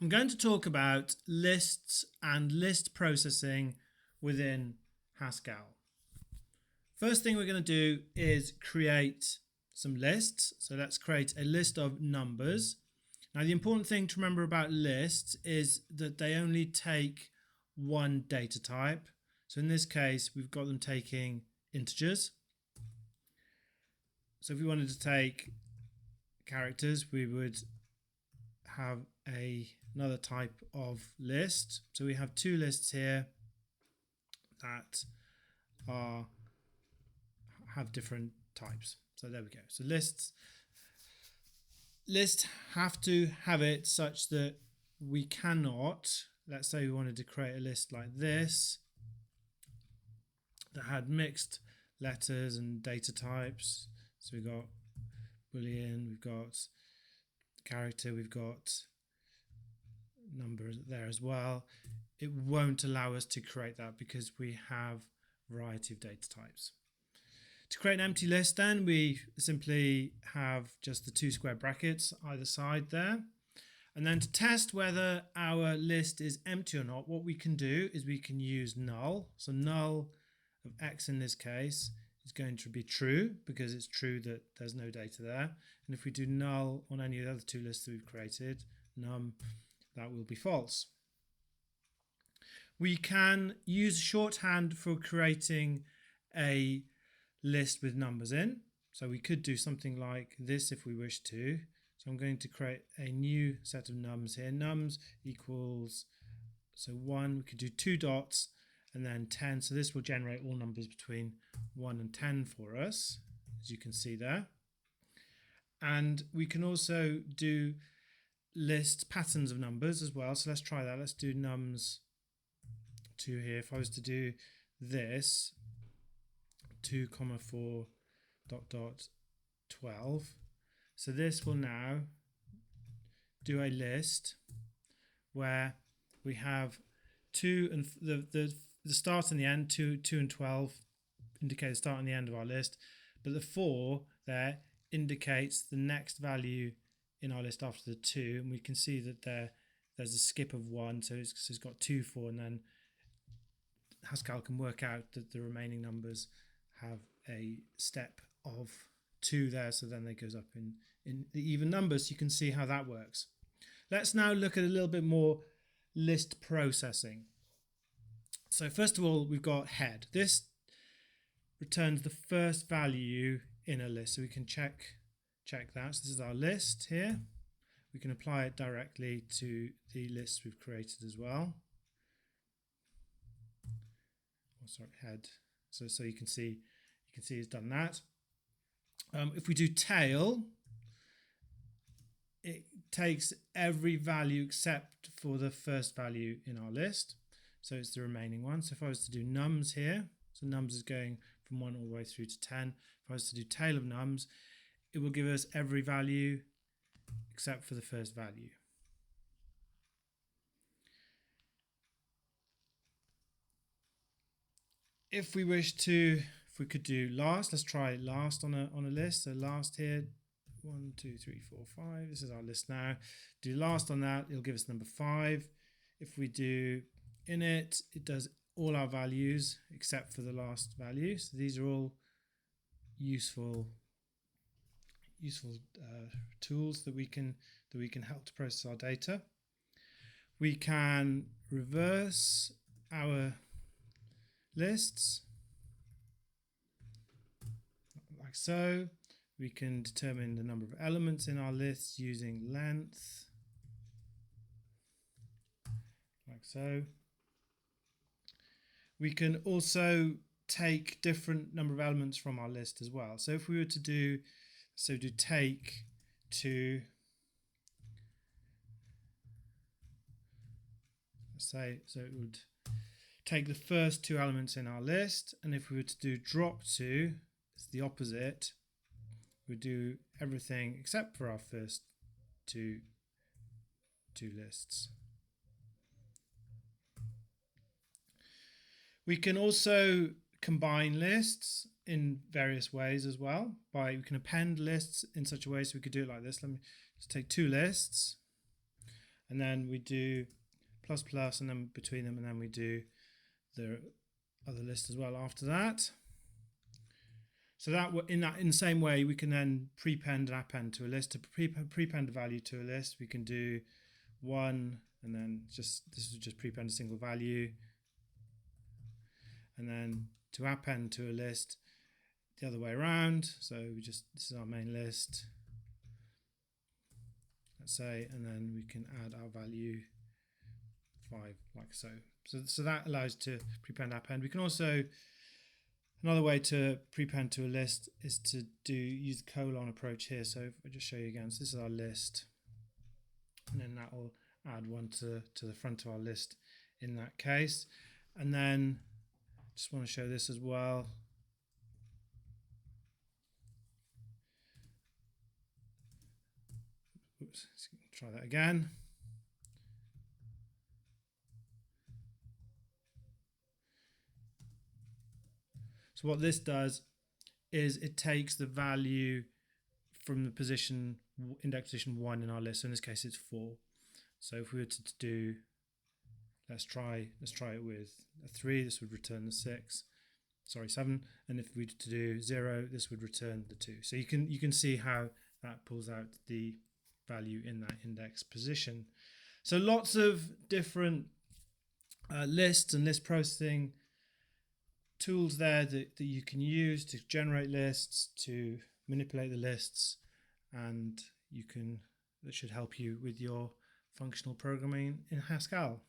I'm going to talk about lists and list processing within Haskell. First thing we're going to do is create some lists. So let's create a list of numbers. Now the important thing to remember about lists is that they only take one data type. So in this case, we've got them taking integers. So if we wanted to take characters, we would have another type of list. So we have two lists here that have different types. So there we go. So lists have to have it such that we cannot, let's say we wanted to create a list like this that had mixed letters and data types. So we've got Boolean, we've got character, we've got numbers there as well. It won't allow us to create that because we have a variety of data types. To create an empty list, then we simply have just the two square brackets either side there. And then to test whether our list is empty or not, what we can do is we can use null. So null of x in this case is going to be true because it's true that there's no data there. And if we do null on any of the other two lists that we've created, num, that will be false. We can use shorthand for creating a list with numbers in. So we could do something like this if we wish to. So I'm going to create a new set of nums here. Nums equals, so 1, we could do 2 dots and then 10. So this will generate all numbers between 1 and 10 for us, as you can see there. And we can also do list patterns of numbers as well. So let's try that. Let's do nums 2 here. If I was to do this, 2, 4, dot, dot, 12. So this will now do a list where we have 2 and the start and the end, 2 and 12 indicate the start and the end of our list, but the 4 there indicates the next value in our list after the 2, and we can see that there's a skip of 1, so it's got 2, 4, and then Haskell can work out that the remaining numbers have a step of 2 there, so then it goes up in the even numbers. So you can see how that works. Let's now look at a little bit more list processing. So first of all, we've got head. This returns the first value in a list, so we can check that. So this is our list here. We can apply it directly to the list we've created as well. Oh, sorry, head. So you can see it's done that. If we do tail, it takes every value except for the first value in our list. So it's the remaining one. So if I was to do nums here, so nums is going from 1 all the way through to 10. If I was to do tail of nums, it will give us every value except for the first value. If we could do last, let's try last on a list. So last here, 1, 2, 3, 4, 5. This is our list now. Do last on that, it'll give us number 5. If we do init, it does all our values except for the last value. So these are all useful tools that we can help to process our data. We can reverse our lists like so. We can determine the number of elements in our lists using length like so. We can also take different number of elements from our list as well. So if we were to do take to, say, so it would take the first 2 elements in our list, and if we were to do drop to, it's the opposite. We do everything except for our first two lists. We can also combine lists in various ways as well. We can append lists in such a way, so we could do it like this. Let me just take 2 lists, and then we do plus plus, and then between them, and then we do the other list as well after that. So that in the same way, we can then prepend and append to a list. To prepend a value to a list, we can do 1, and then this is just prepend a single value, and then to append to a list the other way around. So this is our main list, let's say, and then we can add our value 5 like so. So that allows to prepend append. We can also, another way to prepend to a list is to use the colon approach here. So if I just show you again, so this is our list, and then that will add 1 to the front of our list in that case. And then just want to show this as well. Oops, let's try that again. So what this does is it takes the value from the position, index position 1 in our list. So in this case, it's 4. So if we were to do, let's try it with a 3, this would return the 7. And if we were to do 0, this would return the 2. So you can see how that pulls out the value in that index position. So lots of different lists and list processing tools there that you can use to generate lists, to manipulate the lists, and that should help you with your functional programming in Haskell.